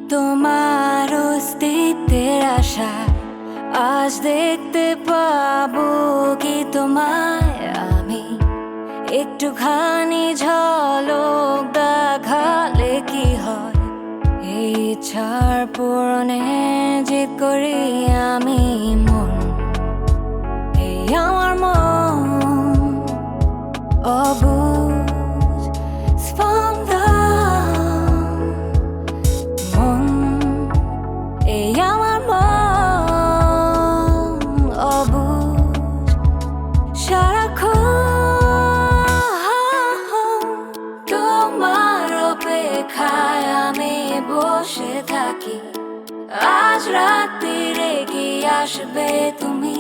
তোমার অস্তিত্বের আশা আজ দেখতে পাবো কি তোমায় আমি একটুখানি ঝলক দেখালে কি হয় এই ইচ্ছার পূরণে জিদ করি আমি মন এই আমার মন অবুঝ স্পন্দন মন এই আমার মন অবুঝ সারাক্ষণ তোমার অপেক্ষায় আমি বসে থাকি আজ রাত্রি রেগে আসবে তুমি